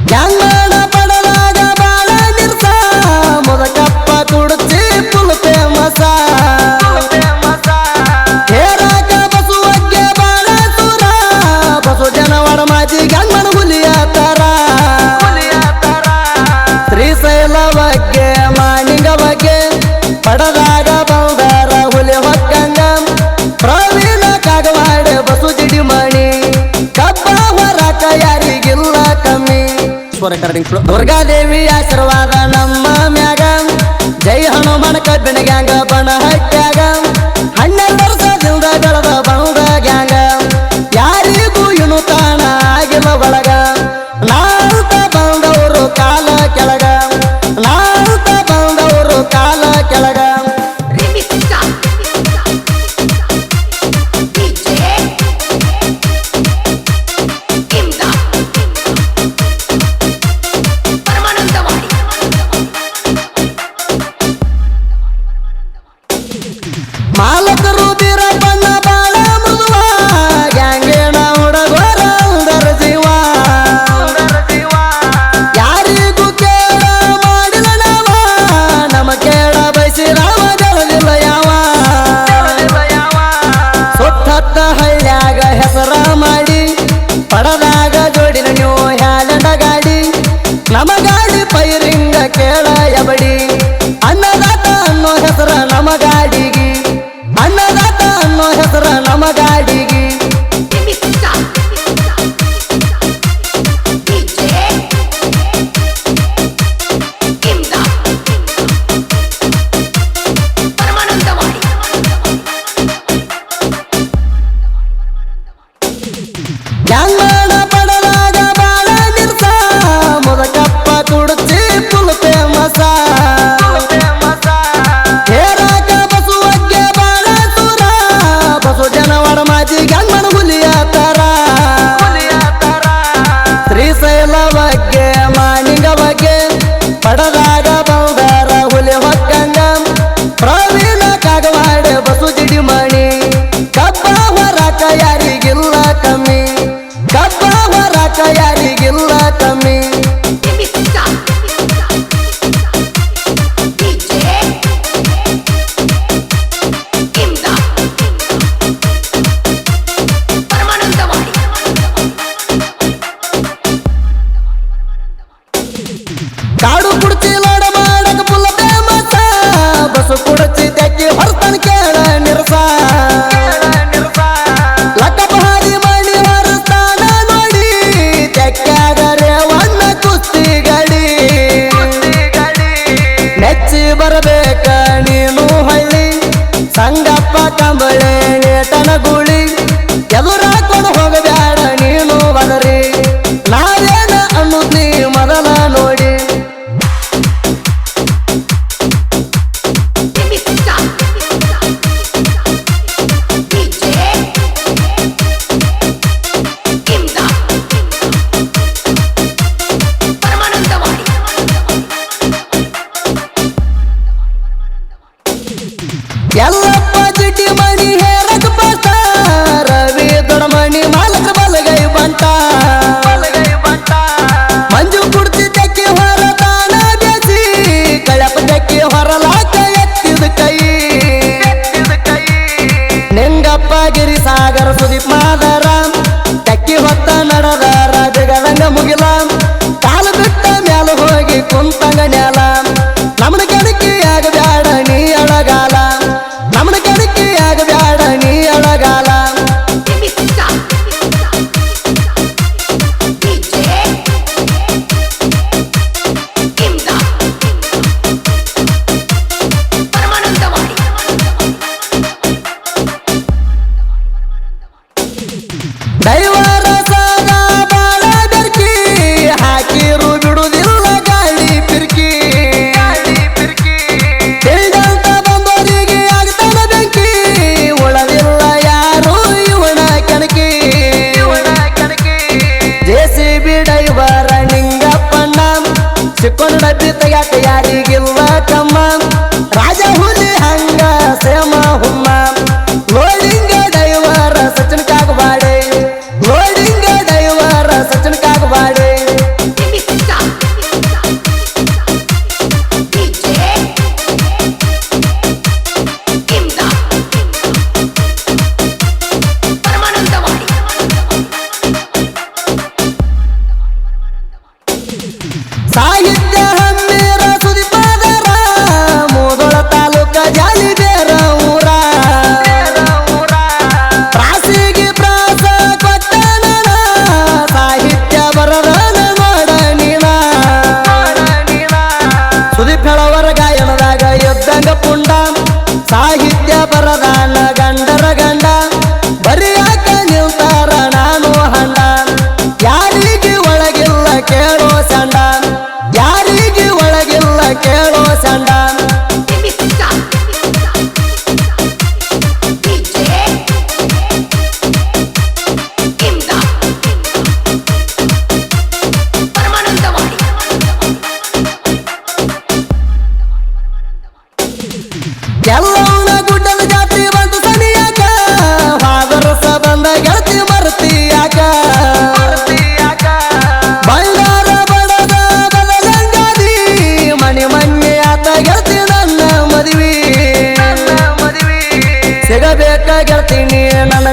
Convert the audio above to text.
ಗ್ಯಾಂಗಣ ಪಡಲಾಗ ಬಾಳ ನಿರ್ಸ ಮುದಕಪ್ಪ Kudachi full famous ಹೇರಾಕ ಬಸುವಗ್ಗೆ ಬಾಳ ಸೂರ ಬಸು ಜನವಾಡ ಮಾಜಿ ಗ್ಯಾಂಗಣ ಹುಲಿಯ ತರ ಶ್ರೀಶೈಲ ಬಗ್ಗೆ ಮಾನಿಂಗ ಬಗ್ಗೆ ಪಡದಾಗ ಬಂಗಾರ ಹುಲಿ ಹೊಕ್ಕಂಗ ಪ್ರವೀಣ ಕಾಗವಾಡ ಬಸು ಜಿಡಿ ಮಣಿ ಕಬ್ಬ ಹೊರಕ ಯಾರಿಗಿಲ್ಲ ಕಮ್ಮಿ ದುರ್ಗಾದೇವಿ ಆಶೀರ್ವಾದ ನಮ್ಮ ಮ್ಯಾಗ ಜೈ ಹನುಮಾನ ಕಬ್ಬಿನ ಗ್ಯಾಂಗ ಬಣ ಹಟ್ಟ್ಯಾಗ 12 ವರ್ಷದಿಂದ ಬೆಳೆದ ಬಂದ ಗ್ಯಾಂಗ ಯಾರಿಗೂ ಇನ್ನು ತಾಣ ಆಗಿಲ್ಲ ಒಳಗ ನಾಳ್ತ ಬಂದವರು ಕಾಲ ಕೆಳಗ ನಾಳ್ತ ಬಂದವರು ಕಾಲ ಕೆಳಗ ಮಾಲಕರು ಬೀರಪ್ಪಣ್ಣ ಬಾಳ ಮೃದುವ ಗ್ಯಾಂಗೇಣ ಹುಡುಗರ ಉದರ ಜೀವ ಯಾರಿಗೂ ಕೇಳ ಮಾಡಿಲ್ಲ ನಾವ ನಮ ಕೇಳ ಬಯಸಿ ರಾಮ ಗೆಳಲಿಲ್ಲ ಯಾವ ಸುತ್ತತ್ತ ಹಳ್ಳ್ಯಾಗ ಹೆಸರ ಮಾಡಿ ಪಡದಾಗ ಜೋಡಿನ ನೀವು ಹ್ಯಾಲೆಂಡ ಗಾಡಿ ನಮ ಗಾಡಿ ಪೈರಿಂಗ ಕೇಳ ಎಬಡಿ ಅನ್ನದಾತ ಅನ್ನೋ ಹೆಸರ ನಮ ಗಾಡಿಗಿ ಅನ್ನದಾತ ಅನ್ನೋ ಹೆಸರ ನಮ ಗಾಡಿಗಿ ಗ್ಯಾಂಗಣ ಪಡಲಾಗ ಬಾಳ ನಿರ್ಸ ಮುದಕಪ್ಪ ಕುಡ್ಚಿ ಫುಲ್ ಫೇಮಸ ಹೇರಾಕ ಬಸುವಗ್ಗೆ ಬಾಳ ಸೂರ ಬಸು ಜನವಾಡ ಮಾಜಿ ಗ್ಯಾಂಗಣ ಹುಲಿಯ ತರ ಶ್ರೀಶೈಲ ಬಗ್ಗೆ ಮಾನಿಂಗ ಬಗ್ಗೆ ಪಡದಾಗ ಬಂಗಾರ ಹುಲಿ ಹೊಕ್ಕಂಗ ಪ್ರವೀಣ ಕಾಗವಾಡ ಬಸು ಜಿಡಿ ಮಣಿ ಕಬ್ಬ ಹೊರಕ ಯಾರಿಗಿಲ್ಲ ಕಮ್ಮಿ ಕಬ್ಬ ಹೊರಕ ಯಾರಿಗಿಲ್ಲ ಕಮ್ಮಿ ಕಾಡು ಕುಡ್ಚಿ ಲೋಡ ಮಾಡಕ ಫುಲ್ ಫೇಮಸ ಬಸು ಕುಡ್ಚಿ ತೆಕ್ಕಿ ಹೊರತನ ಕೇಳ ನಿರ್ಸ ಲಕ್ಕಪ್ಪ ಹಾದಿ ಮಾಡಿ ಹೊರಸ್ತಾನ ನೋಡಿ ತೆಕ್ಕಾಗ ರೇವಣ್ಣ ಕುಸ್ತಿ ಗಡಿ ಮೆಚ್ಚಿ ಬರಬೇಕ ನೀನು ಹಳ್ಳಿ ಸಂಗಪ್ಪ ಕಂಬಳೆ ನೇಟನ ಗುಳಿ ಎದುರಾಕೊಂಡು ಹೋಗಬ್ಯಾಡ ನೀನು ಬದರಿ ನಾವೇನ ಅನ್ನೋದ್ ನೀ ಮೊದಲ ನೋಡಿ ಎಲ್ಲಪ್ಪ ಜಿಟಿ ಮಣಿ ಹೇರಕ ಬಸ್ತ ರವಿ ದೊಡಮಣಿ ಮಾಲಕ ಬಲಗೈ ಬಂಟ ಮಂಜು ಕುಡ್ತಿ ತೆಕ್ಕಿ ಹೊರ ತಾನ ಬೇಸಿ ಕಳಪ ತೆಕ್ಕಿ ಹೊರಲಾಕ ಎತ್ತಿದ ಕೈ ನಿಂಗಪ್ಪ ಗಿರಿ ಸಾಗರ ಸುದೀಪ್ ಮಾದರ ತೆಕ್ಕಿ ಹೊತ್ತ ನಡೆದ ರಾಜಗಳಂಗ ಮುಗಿಲ ಕಾಲ ಬಿಟ್ಟ ಮ್ಯಾಲ ಹೋಗಿ ಕುಂತಂಗ ನ್ಯಾಲ ನಮನ ಕೆಣಕಿಯಾಗ ಬ್ಯಾಡ ನೀ ಅಳಗಾಲ ನಮನ ಕೆಣಕಿಯಾಗ ಬ್ಯಾಡ ನೀ ಅಳಗಾಲ ದೈವರ ಸಾದ ಬಾಳ ಬೆರ್ಕಿ ಹಾಕಿರು ಬಿಡುದಿಲ್ಲ ಗಾಳಿ ಪಿರ್ಕಿ ತಿಳಿದಂತ ಬಂದವರಿಗೆ ಆಗ್ತಾನ ಬೆಂಕಿ ಉಳದಿಲ್ಲ ಯಾರು ಇವನ ಕಣಕಿ JCB ಡೈವರ ನಿಂಗಪ್ಪಣ್ಣ ಸಿಕ್ಕೊಂಡು ಡಬ್ಬಿ ತೆಗ್ಯಾಕ ಯಾರಿಗಿಲ್ಲ ಕಮ್ಮ ರಾಜ ಹುಲಿ ಹಂಗ ಸೇಮ ಹುಮ್ಮ loading driver Sachin Kagawade loading driver Sachin Kagawade ಸಾಹಿತ್ಯ ಹಮ್ಮಿರ ಸುದೀಪಾದರ ಮೂದೊಳ ತಾಲೂಕ ಜಾಲಿಬೇರ ಊರ ಪ್ರಾಸಿಗೆ ಪ್ರಾಸ ಕೊಟ್ಟನ ಸಾಹಿತ್ಯ ಬರದನ ನೋಡ ನೀನ ಸುದೀಪ್ ಹೇಳವರ ಗಾಯನದಾಗ ಎದ್ದಂಗ ಪುಂಡ ಸಾಹಿತ್ಯ ಬರದಾನ ಗಂಡರ ಗಂಡ ಬರಿಯಾಕ ನಿಲ್ತಾರ ನಾನು ಹಂಡ ಯಾರಿಗೆ ಒಳಗಿಲ್ಲ ಕೇಳೋ ಸಂಡ ಯಾರಿಗೆ ಒಳಗಿಲ್ಲ ಕೇಳೋ ಸಂಡ ಎಲ್ಲವನ ಗುಡ್ಡದ ಜಾತ್ರೆ ಬಂದು ಸನಿಯಾಕ ಹಾದರಸ ಬಂದ ಗೆಳತಿ ಮರ್ತಿಯಾಕ ಬಂಗಾರ ಬಡದ ಬದಲಂಗಾದಿ ಮನೆ ಮನ್ನೆ ಆತ ಗೆಳತಿ ನನ್ನ ಮದುವೆ ಸಿಗಬೇಕ ಗೆಳತೀನಿ ನನ್ನ